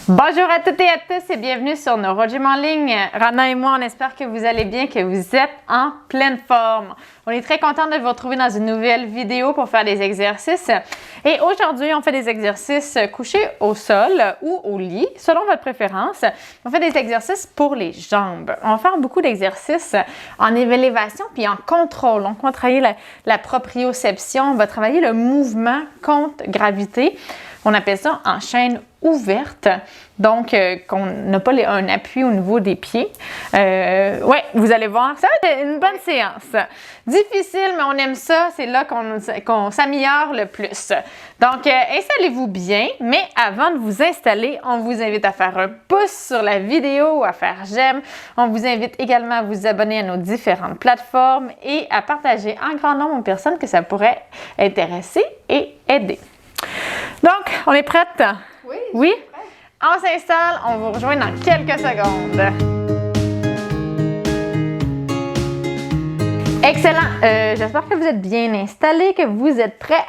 Bonjour à toutes et à tous et bienvenue sur NeuroGym en ligne. Rana et moi, on espère que vous allez bien, que vous êtes en pleine forme. On est très content de vous retrouver dans une nouvelle vidéo pour faire des exercices. Et aujourd'hui, on fait des exercices couchés au sol ou au lit, selon votre préférence. On fait des exercices pour les jambes. On va faire beaucoup d'exercices en élévation puis en contrôle. Donc, on va travailler la proprioception, on va travailler le mouvement contre gravité. On appelle ça en chaîne ouverte, donc qu'on n'a pas un appui au niveau des pieds. Ouais, vous allez voir, ça va être une bonne séance. Difficile, mais on aime ça, c'est là qu'on s'améliore le plus. Donc, installez-vous bien, mais avant de vous installer, on vous invite à faire un pouce sur la vidéo, à faire j'aime. On vous invite également à vous abonner à nos différentes plateformes et à partager en grand nombre aux personnes que ça pourrait intéresser et aider. Donc, on est prête? Oui? Oui? On s'installe, on vous rejoint dans quelques secondes. Excellent! J'espère que vous êtes bien installés, que vous êtes prêts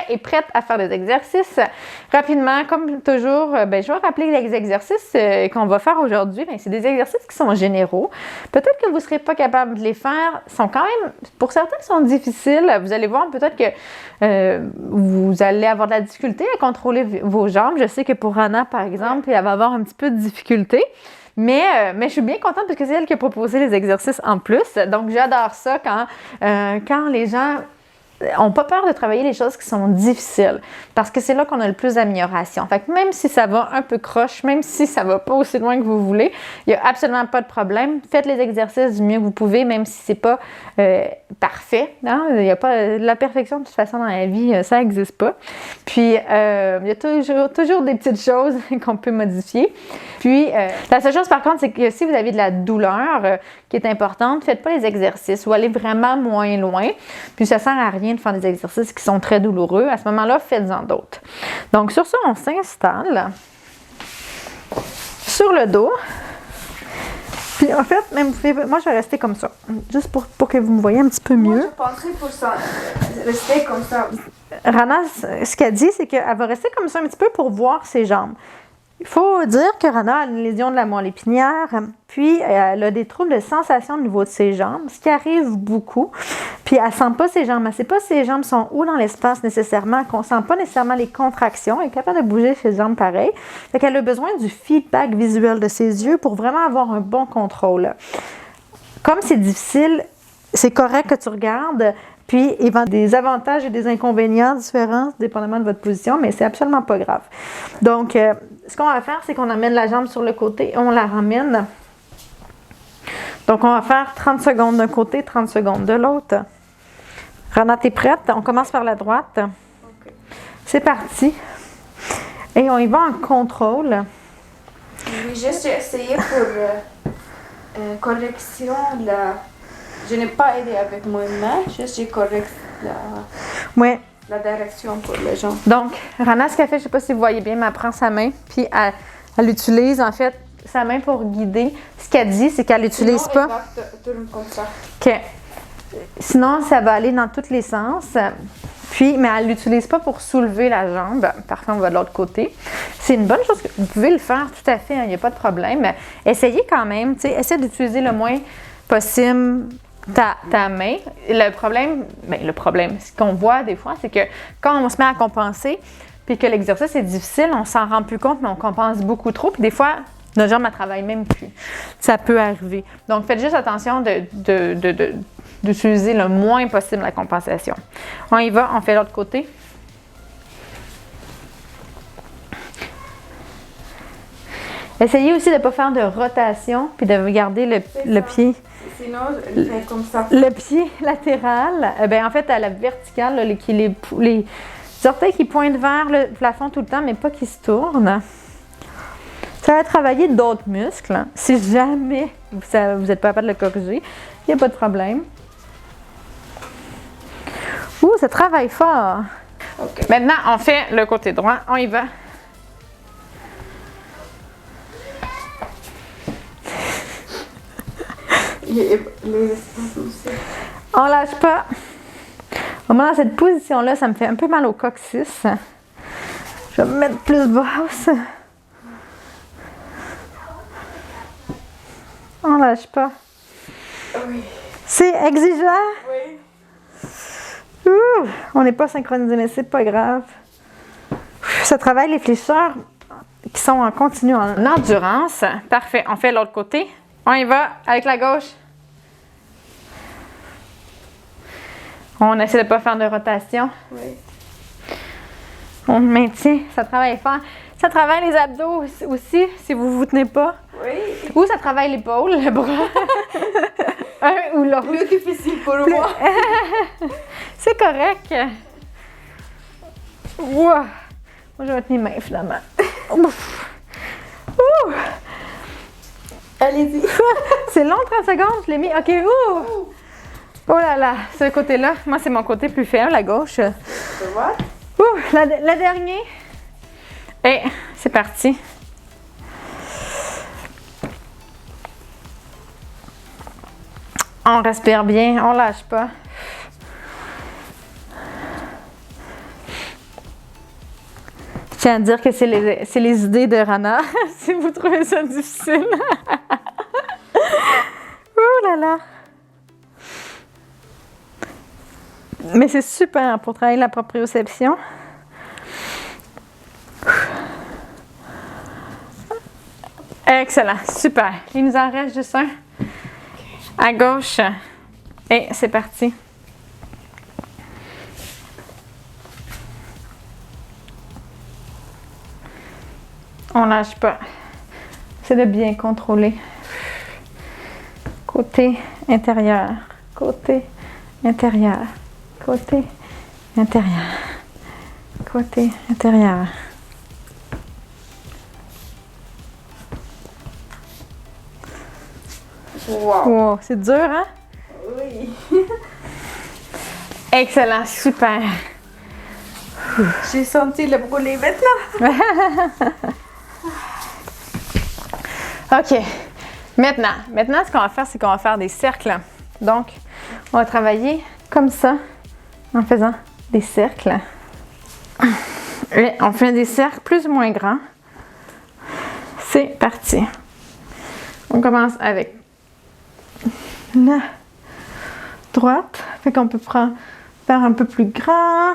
et prêtes à faire des exercices. Rapidement, comme toujours, je vais rappeler les exercices qu'on va faire aujourd'hui. C'est des exercices qui sont généraux. Peut-être que vous ne serez pas capable de les faire. Sont quand même, pour certains, ils sont difficiles. Vous allez voir peut-être que vous allez avoir de la difficulté à contrôler vos jambes. Je sais que pour Rana, par exemple, elle va avoir un petit peu de difficulté. Mais je suis bien contente parce que c'est elle qui a proposé les exercices en plus. Donc, j'adore ça quand les gens n'ont pas peur de travailler les choses qui sont difficiles parce que c'est là qu'on a le plus d'amélioration. Fait que même si ça va un peu croche, même si ça va pas aussi loin que vous voulez, il n'y a absolument pas de problème. Faites les exercices du mieux que vous pouvez, même si c'est pas parfait. Hein? Il n'y a pas la perfection de toute façon dans la vie, ça n'existe pas. Puis, il y a toujours des petites choses qu'on peut modifier. Puis, la seule chose par contre, c'est que si vous avez de la douleur qui est importante, faites pas les exercices ou allez vraiment moins loin. Puis, ça sert à rien de faire des exercices qui sont très douloureux. À ce moment-là, faites-en d'autres. Donc, sur ça, on s'installe sur le dos. Puis, en fait, même moi, je vais rester comme ça, juste pour que vous me voyez un petit peu mieux. Moi, je penserais pour ça, rester comme ça. Rana, ce qu'elle dit, c'est qu'elle va rester comme ça un petit peu pour voir ses jambes. Il faut dire que Rana a une lésion de la moelle épinière, puis elle a des troubles de sensation au niveau de ses jambes, ce qui arrive beaucoup. Puis elle ne sent pas ses jambes, elle ne sait pas si ses jambes sont où dans l'espace nécessairement, qu'on ne sent pas nécessairement les contractions, elle est capable de bouger ses jambes pareil. Fait qu'elle a besoin du feedback visuel de ses yeux pour vraiment avoir un bon contrôle. Comme c'est difficile, c'est correct que tu regardes. Puis, il y a des avantages et des inconvénients différents, dépendamment de votre position, mais c'est absolument pas grave. Donc, ce qu'on va faire, c'est qu'on amène la jambe sur le côté et on la ramène. Donc, on va faire 30 secondes d'un côté, 30 secondes de l'autre. Rana, t'es prête? On commence par la droite. Okay. C'est parti. Et on y va en contrôle. Oui, juste j'ai essayé pour correction là. Je n'ai pas aidé avec mon main, juste j'ai corrigé la direction pour les jambes. Donc, Rana, ce qu'elle fait, je ne sais pas si vous voyez bien, mais elle prend sa main, puis elle utilise en fait sa main pour guider. Ce qu'elle dit, c'est qu'elle n'utilise pas. Elle va tourner comme ça. OK. Sinon, ça va aller dans tous les sens. Puis, mais elle ne l'utilise pas pour soulever la jambe. Parfois, on va de l'autre côté. C'est une bonne chose que vous pouvez le faire tout à fait, il n'y a pas de problème. Essayez quand même, essayez d'utiliser le moins possible ta main. Le problème, ce qu'on voit des fois, c'est que quand on se met à compenser, puis que l'exercice est difficile, on s'en rend plus compte, mais on compense beaucoup trop. Puis des fois, notre jambe ne travaille même plus. Ça peut arriver. Donc, faites juste attention d'utiliser le moins possible la compensation. On y va, on fait l'autre côté. Essayez aussi de ne pas faire de rotation, puis de garder le pied. Sinon, elle fait comme ça. Le pied latéral, en fait, à la verticale, là, les orteils qui pointent vers le plafond tout le temps, mais pas qui se tournent. Ça va travailler d'autres muscles. Hein. Si jamais vous n'êtes pas capable de le corriger, il n'y a pas de problème. Ouh, ça travaille fort. Okay. Maintenant, on fait le côté droit. On y va. On lâche pas. Au moment dans cette position-là, ça me fait un peu mal au coccyx. Je vais me mettre plus basse. On lâche pas. Oui. C'est exigeant. Oui. Ouh, on n'est pas synchronisé, mais c'est pas grave. Ça travaille les fléchisseurs qui sont en continu en endurance. Parfait. On fait l'autre côté. On y va avec la gauche. On essaie de ne pas faire de rotation. Oui. On maintient. Ça travaille fort. Ça travaille les abdos aussi, si vous ne vous tenez pas. Oui. Ou ça travaille l'épaule, le bras. Un ou l'autre. Plus difficile pour moi. C'est correct. Wow. Moi, je vais tenir mes mains, finalement. Ouf. Ouh. Allez-y. C'est long, 30 secondes, je l'ai mis. OK, ouh. Oh là là, ce côté-là. Moi, c'est mon côté plus faible, la gauche. Tu peux voir? Ouh, la dernière. Et c'est parti. On respire bien, on lâche pas. Je tiens à dire que c'est les idées de Rana, si vous trouvez ça difficile. Oh là là! Mais c'est super pour travailler la proprioception. Excellent, super. Il nous en reste juste un. À gauche. Et c'est parti. On lâche pas. C'est de bien contrôler. Côté intérieur. Côté intérieur. Côté intérieur. Côté intérieur. Wow. Wow, c'est dur, hein? Oui. Excellent, super. J'ai senti le brûler maintenant. OK. Maintenant, ce qu'on va faire, c'est qu'on va faire des cercles. Donc, on va travailler comme ça, en faisant des cercles. Et on fait des cercles plus ou moins grands. C'est parti. On commence avec la droite. Fait qu'on peut faire un peu plus grand.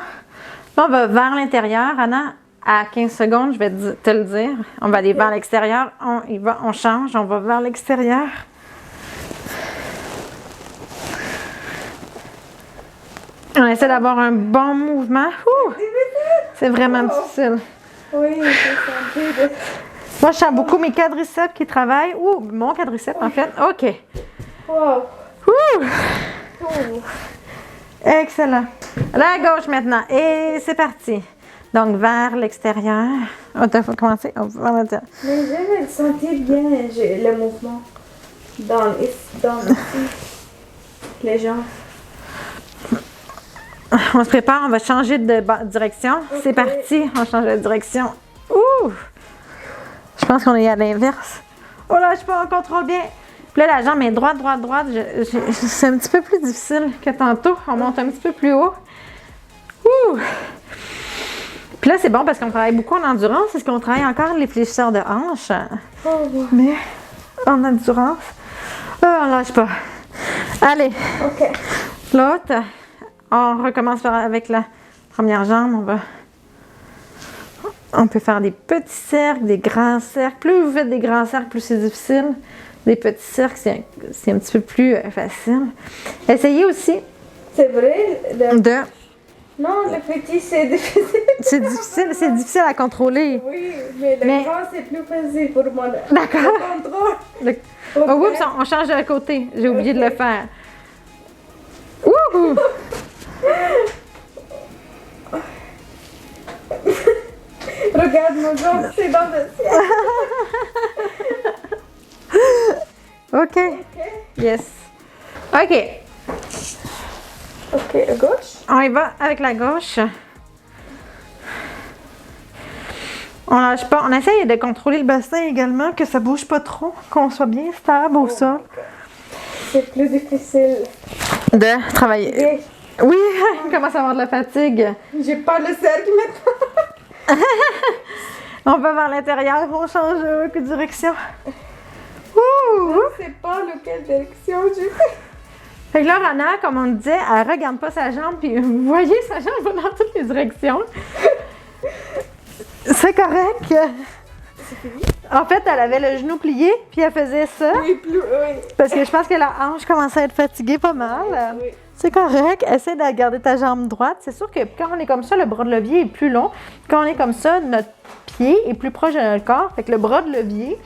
Là, on va vers l'intérieur. Anna, à 15 secondes, je vais te le dire. On va aller vers l'extérieur. On change. On va vers l'extérieur. On essaie d'avoir un bon mouvement. Ouh! C'est vraiment difficile. Oui, j'ai senti. Moi, je sens beaucoup mes quadriceps qui travaillent. Ouh, mon quadriceps, en fait. OK. Wow. Ouh! Oh. Excellent. Là, à gauche maintenant. Et c'est parti. Donc, vers l'extérieur. On va commencer. On va vers l'intérieur. Mais je me sentais bien le mouvement dans ici, les jambes. On se prépare, on va changer de direction. Okay. C'est parti, on change de direction. Ouh! Je pense qu'on est à l'inverse. Oh là, je sais pas, on contrôle bien. Puis là, la jambe est droite. C'est un petit peu plus difficile que tantôt. On monte un petit peu plus haut. Ouh! Puis là, c'est bon parce qu'on travaille beaucoup en endurance. Est-ce qu'on travaille encore les fléchisseurs de hanches? Oh, wow. Mais en endurance, on lâche pas. Allez. OK. L'autre. On recommence avec la première jambe. On peut faire des petits cercles, des grands cercles. Plus vous faites des grands cercles, plus c'est difficile. Des petits cercles, c'est un petit peu plus facile. Essayez aussi C'est vrai? de... Non, le petit, c'est difficile. C'est difficile à contrôler. Oui, mais le grand, c'est plus facile pour moi. D'accord. Le contrôle. Oh, oups, on change de côté. J'ai oublié de le faire. Ouh! Regarde mon jambe, c'est dans le ciel. OK. Yes. OK. OK, à gauche. On y va avec la gauche. On lâche pas. On essaye de contrôler le bassin également, que ça bouge pas trop, qu'on soit bien stable au sol. C'est plus difficile. De travailler. Et Oui, il commence à avoir de la fatigue. j'ai pas le cercle maintenant. On va vers l'intérieur, on change de direction. Ouh! Je sais pas quelle direction j'ai fait. Fait que là, Rana, comme on disait, elle regarde pas sa jambe, puis vous voyez, sa jambe va dans toutes les directions. C'est correct. C'est fini? En fait, elle avait le genou plié, puis elle faisait ça. Oui. Parce que je pense que la hanche commençait à être fatiguée pas mal. Oui. C'est correct. Essaie de garder ta jambe droite. C'est sûr que quand on est comme ça, le bras de levier est plus long. Quand on est comme ça, notre pied est plus proche de notre corps. Fait que le bras de levier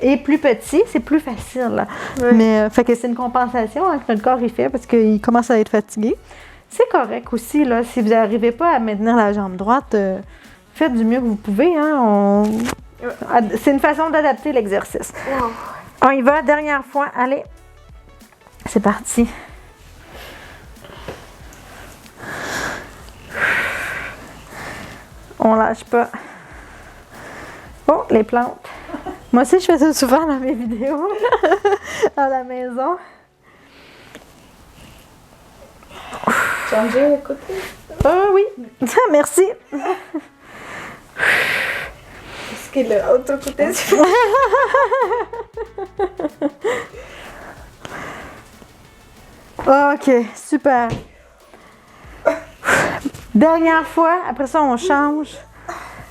est plus petit. C'est plus facile. Oui. Mais fait que c'est une compensation que notre corps y fait parce qu'il commence à être fatigué. C'est correct aussi, là. Si vous n'arrivez pas à maintenir la jambe droite, faites du mieux que vous pouvez. Hein. C'est une façon d'adapter l'exercice. Wow. On y va, dernière fois. Allez. C'est parti. On lâche pas. Oh, les plantes. Moi aussi, je fais ça souvent dans mes vidéos. À la maison. Changer le côté. Oh oui. Merci. Est-ce que l'autre côté, c'est OK, super. Dernière fois, après ça, on change.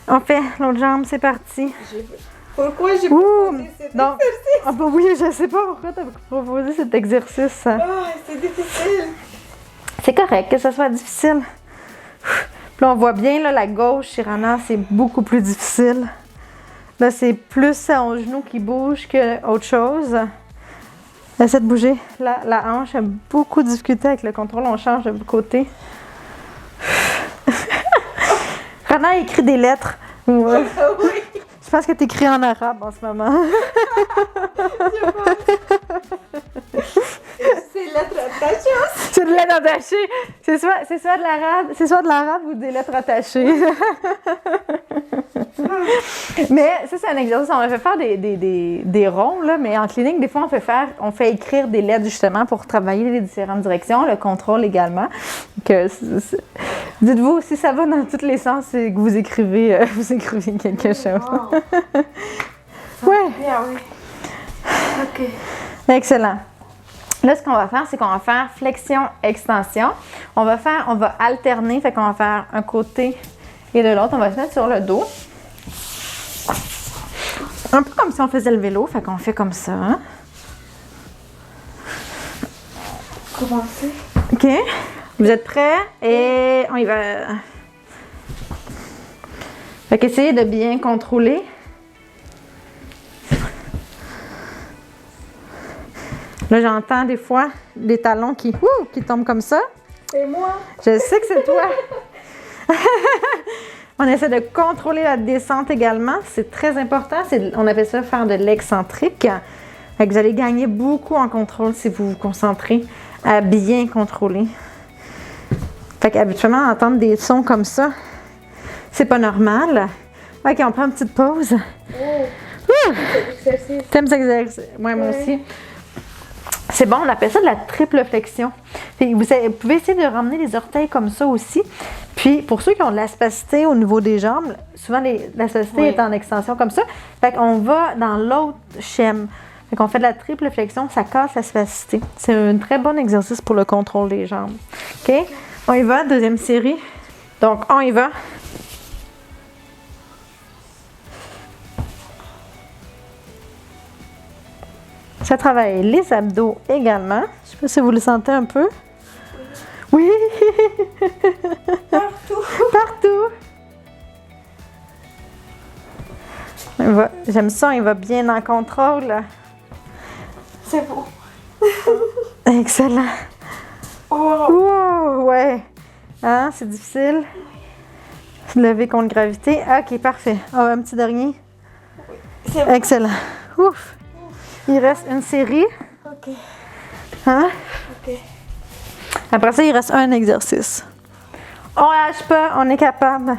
On fait l'autre jambe, c'est parti. Pourquoi j'ai Ouh, proposé cet donc, exercice? ah bah oui, je sais pas pourquoi tu as proposé cet exercice. Ah, c'est difficile. C'est correct que ça soit difficile. Puis là, on voit bien, là, la gauche chez Rana, c'est beaucoup plus difficile. Là, c'est plus son genou qui bouge qu'autre chose. Essaie de bouger. La hanche a beaucoup de difficulté avec le contrôle. On change de côté. Rana écrit des lettres. Ouais. Oui. Je pense que tu écris en arabe en ce moment. C'est lettres attachées aussi. C'est de lettres attachées. C'est soit de l'arabe ou des lettres attachées. Mais ça, c'est un exercice. On fait faire des ronds, là, mais en clinique, des fois, on fait écrire des lettres justement pour travailler les différentes directions, le contrôle également. Dites-vous, si ça va dans tous les sens, c'est que vous écrivez quelque chose. Wow. Ouais. Bien, oui. OK. Excellent. Là, ce qu'on va faire, c'est qu'on va faire flexion-extension. On va alterner, fait qu'on va faire un côté et de l'autre. On va se mettre sur le dos. Un peu comme si on faisait le vélo, fait qu'on fait comme ça. Hein? Commencer. OK. Vous êtes prêts? Et on y va. Fait qu'essayez de bien contrôler. Là, j'entends des fois des talons qui tombent comme ça. C'est moi. Je sais que c'est toi. On essaie de contrôler la descente également. C'est très important. On appelle ça faire de l'excentrique. Fait que vous allez gagner beaucoup en contrôle si vous vous concentrez à bien contrôler. Fait qu'habituellement, entendre des sons comme ça, c'est pas normal. OK, on prend une petite pause. Oh. C'est l'exercice. T'aimes cet exercice? Ouais, moi aussi. C'est bon, on appelle ça de la triple flexion. Puis vous pouvez essayer de ramener les orteils comme ça aussi. Puis pour ceux qui ont de la spasticité au niveau des jambes, souvent la spasticité est en extension comme ça. Fait qu'on va dans l'autre schème. Fait qu'on fait de la triple flexion, ça casse la spasticité. C'est un très bon exercice pour le contrôle des jambes. OK? On y va, deuxième série. Donc, on y va. Ça travaille les abdos également. Je ne sais pas si vous le sentez un peu. Oui! Partout. Partout! J'aime ça, il va bien en contrôle. C'est beau. Excellent! Wow. Wow! Ouais! Hein, c'est difficile. Se lever contre gravité. OK, parfait. Oh, un petit dernier. C'est bon. Excellent. Ouf! Il reste une série. OK. Hein? OK. Après ça, il reste un exercice. On lâche pas, on est capable.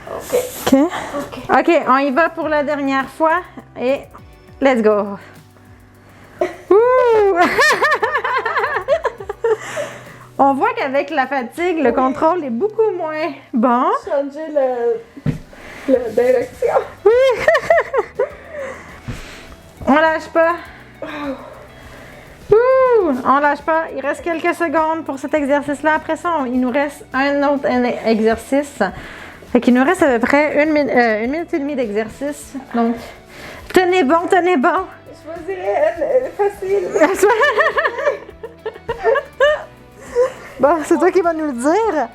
OK. OK? OK. OK, on y va pour la dernière fois. Et let's go! Ouh! On voit qu'avec la fatigue, le contrôle est beaucoup moins bon. Changer la direction. Oui! On lâche pas. On lâche pas. Il reste quelques secondes pour cet exercice-là. Après ça, il nous reste un autre exercice. Fait qu'il nous reste à peu près 1 minute et demie d'exercice. Donc, tenez bon, tenez bon. Choisirez facile. Bon, c'est toi qui vas nous le dire.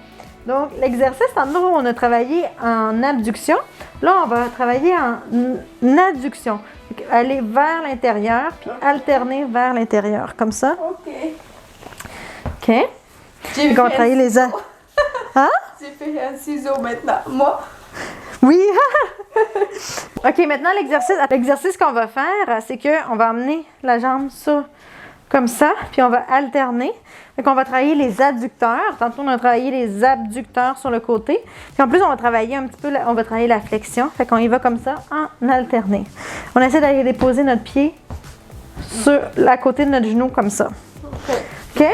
Donc, l'exercice, tantôt, on a travaillé en abduction. Là, on va travailler en adduction. Aller vers l'intérieur, puis alterner vers l'intérieur, comme ça. OK. OK. J'ai On va travailler les Hein? J'ai fait un ciseau maintenant. Moi. Oui! OK, maintenant, l'exercice qu'on va faire, c'est qu'on va emmener la jambe sur, comme ça, puis on va alterner. Donc, on va travailler les adducteurs. Tantôt, on a travaillé les abducteurs sur le côté. Puis en plus, on va travailler un petit peu, on va travailler la flexion. Fait qu'on y va comme ça, en alterné. On essaie d'aller déposer notre pied sur la côté de notre genou, comme ça. OK?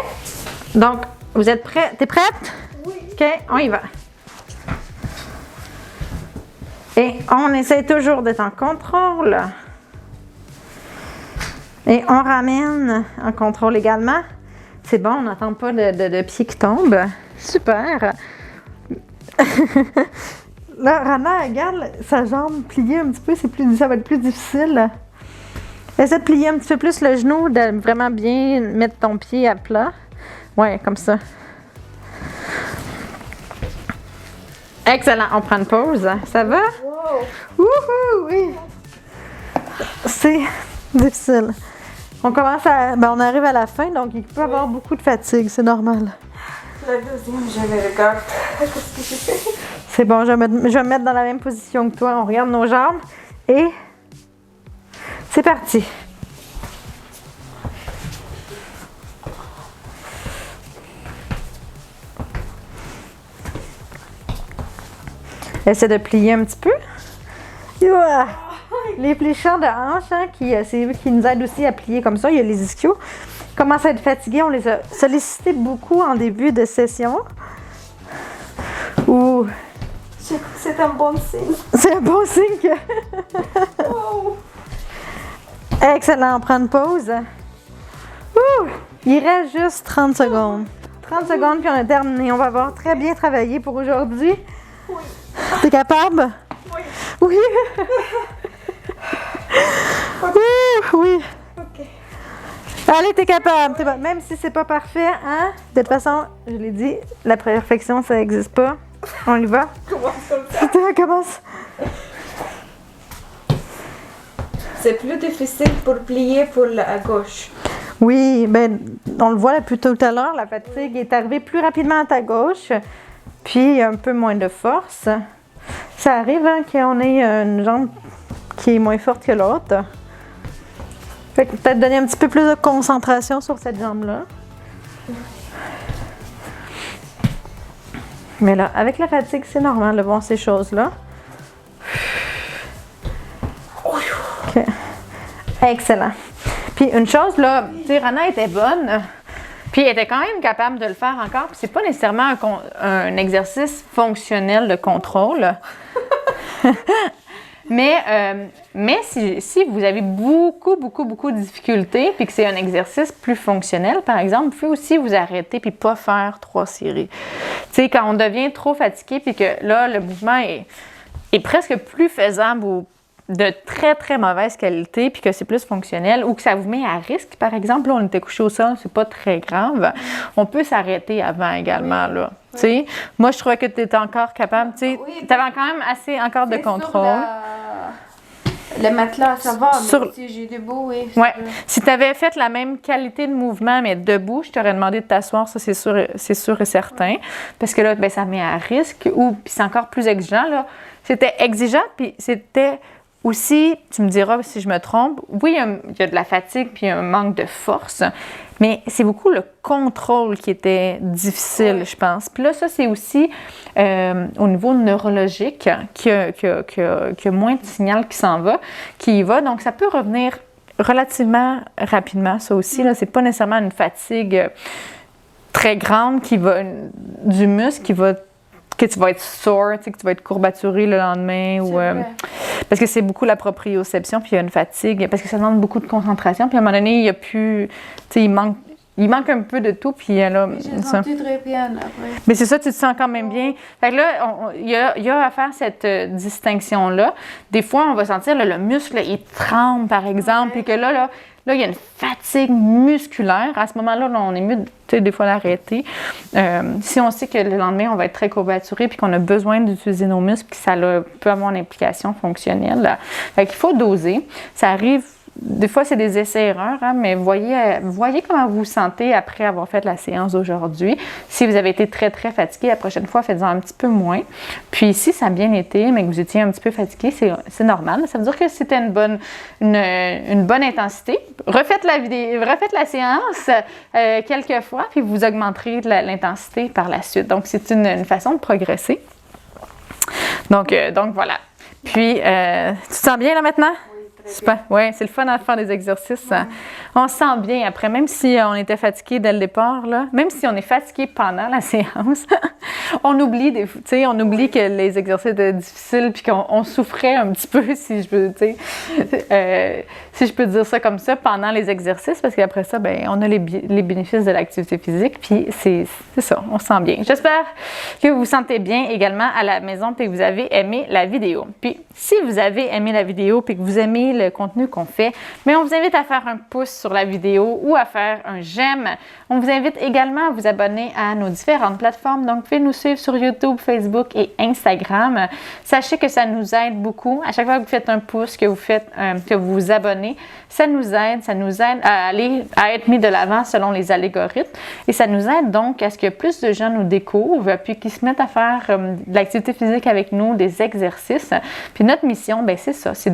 Donc, vous êtes prêts? T'es prête? Oui. OK, on y va. Et on essaie toujours d'être en contrôle. Et on ramène en contrôle également. C'est bon, on n'entend pas de pied qui tombe. Super. Là, Rana, regarde sa jambe pliée un petit peu. Ça va être plus difficile. Essaie de plier un petit peu plus le genou, de vraiment bien mettre ton pied à plat. Ouais, comme ça. Excellent. On prend une pause. Ça va? Wow. Wouhou, oui. C'est difficile. On commence à... on arrive à la fin, donc il peut y avoir beaucoup de fatigue, c'est normal. La deuxième, je me regarde. Qu'est-ce que j'ai fait? C'est bon, je vais me mettre dans la même position que toi. On regarde nos jambes et c'est parti. Essaie de plier un petit peu. Yeah. Les fléchants de hanche, hein, c'est eux qui nous aident aussi à plier comme ça. Il y a les ischios. Ils commencent à être fatigués. On les a sollicités beaucoup en début de session. Ouh. C'est un bon signe. C'est un bon signe que... Wow. Excellent. On prend une pause. Ouh. Il reste juste 30 secondes. 30 secondes, puis on a terminé. On va avoir très bien travaillé pour aujourd'hui. Oui. T'es capable? Oui. Oui. Oui. OK. Allez, t'es capable. T'es bon. Même si c'est pas parfait, hein? De toute façon, je l'ai dit, la perfection, ça n'existe pas. On y va? Commence comme ça. Commence. C'est plus difficile pour plier pour la gauche. Oui, ben, on le voit depuis tout à l'heure, la fatigue est arrivée plus rapidement à ta gauche, puis un peu moins de force. Ça arrive hein, qu'on ait une jambe qui est moins forte que l'autre. Fait que peut-être donner un petit peu plus de concentration sur cette jambe-là. Mais là, avec la fatigue, c'est normal de voir ces choses-là. OK. Excellent. Puis une chose, là, tu sais, Rana était bonne, puis elle était quand même capable de le faire encore. Puis c'est pas nécessairement un exercice fonctionnel de contrôle. Mais si vous avez beaucoup de difficultés, puis que c'est un exercice plus fonctionnel, par exemple, vous pouvez aussi vous arrêter puis pas faire 3 séries. Tu sais, quand on devient trop fatigué, puis que là, le mouvement est presque plus faisable ou de très mauvaise qualité, puis que c'est plus fonctionnel, ou que ça vous met à risque, par exemple, là, on était couché au sol, c'est pas très grave, on peut s'arrêter avant également, là. Tu sais, moi, je trouvais que tu étais encore capable, tu sais, tu avais quand même assez encore de contrôle. Le matelas, ça va, mais Sur... si j'ai debout, oui. Ouais. Si tu avais fait la même qualité de mouvement, mais debout, je t'aurais demandé de t'asseoir, ça, c'est sûr et certain, parce que là, ben, ça met à risque, ou puis c'est encore plus exigeant, là. C'était exigeant, puis c'était... Aussi, tu me diras si je me trompe, oui, il y a de la fatigue puis un manque de force, mais c'est beaucoup le contrôle qui était difficile, je pense. Puis là, ça, c'est aussi au niveau neurologique qu'il y a moins de signal qui s'en va, qui y va. Donc, ça peut revenir relativement rapidement, ça aussi. Là, c'est pas nécessairement une fatigue très grande du muscle qui va que tu vas être sore, que tu vas être courbaturé le lendemain. Ou, parce que c'est beaucoup la proprioception, puis il y a une fatigue, parce que ça demande beaucoup de concentration. Puis à un moment donné, il n'y a plus... Il manque un peu de tout, puis là... Je me sens très bien après. Mais c'est ça, tu te sens quand même bien. Fait que là, il y a à faire cette distinction-là. Des fois, on va sentir le muscle, il tremble, par exemple, puis que là, il y a une fatigue musculaire. À ce moment-là, là, on est mieux, des fois, d'arrêter. Si on sait que le lendemain, on va être très courbaturé puis qu'on a besoin d'utiliser nos muscles, puis ça peut avoir une implication fonctionnelle. Là. Fait qu'il faut doser. Ça arrive... Des fois, c'est des essais-erreurs, hein, mais voyez comment vous vous sentez après avoir fait la séance d'aujourd'hui. Si vous avez été très, très fatigué, la prochaine fois, faites-en un petit peu moins. Puis, si ça a bien été, mais que vous étiez un petit peu fatigué, c'est normal. Ça veut dire que c'était une bonne intensité. Refaites la séance quelques fois, puis vous augmenterez l'intensité par la suite. Donc, c'est une façon de progresser. Donc voilà. Puis, tu te sens bien là maintenant? Super. Oui, c'est le fun à faire des exercices. Ouais. On se sent bien après, même si on était fatigué dès le départ, là, même si on est fatigué pendant la séance, on oublie que les exercices étaient difficiles puis qu'on souffrait un petit peu, si je peux dire ça comme ça, pendant les exercices, parce qu'après ça, ben, on a les bénéfices de l'activité physique, puis c'est ça, on se sent bien. J'espère que vous vous sentez bien également à la maison puis que vous avez aimé la vidéo. Puis, si vous avez aimé la vidéo puis que vous aimez le contenu qu'on fait, mais on vous invite à faire un pouce sur la vidéo ou à faire un j'aime. On vous invite également à vous abonner à nos différentes plateformes. Donc, vous pouvez nous suivre sur YouTube, Facebook et Instagram. Sachez que ça nous aide beaucoup. À chaque fois que vous faites un pouce, que vous vous abonnez, ça nous aide à être mis de l'avant selon les algorithmes. Et ça nous aide donc à ce que plus de gens nous découvrent puis qu'ils se mettent à faire de l'activité physique avec nous, des exercices. Puis notre mission, ben c'est ça, c'est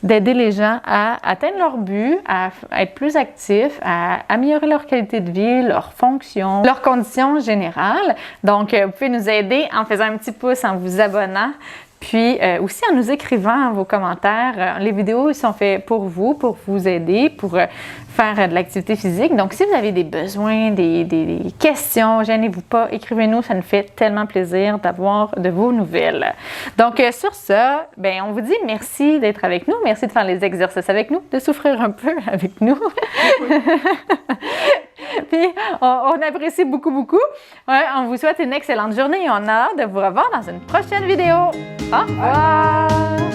d'aider les gens à atteindre leur but, à être plus actifs, à améliorer leur qualité de vie, leur fonction, leurs conditions générales. Donc, vous pouvez nous aider en faisant un petit pouce, en vous abonnant. Puis aussi en nous écrivant vos commentaires. Les vidéos sont faites pour vous aider, pour faire de l'activité physique. Donc, si vous avez des besoins, des questions, gênez-vous pas, écrivez-nous. Ça nous fait tellement plaisir d'avoir de vos nouvelles. Donc, sur ça, ben, on vous dit merci d'être avec nous. Merci de faire les exercices avec nous, de souffrir un peu avec nous. Puis, on apprécie beaucoup, beaucoup. Ouais, on vous souhaite une excellente journée et on a hâte de vous revoir dans une prochaine vidéo. Au revoir!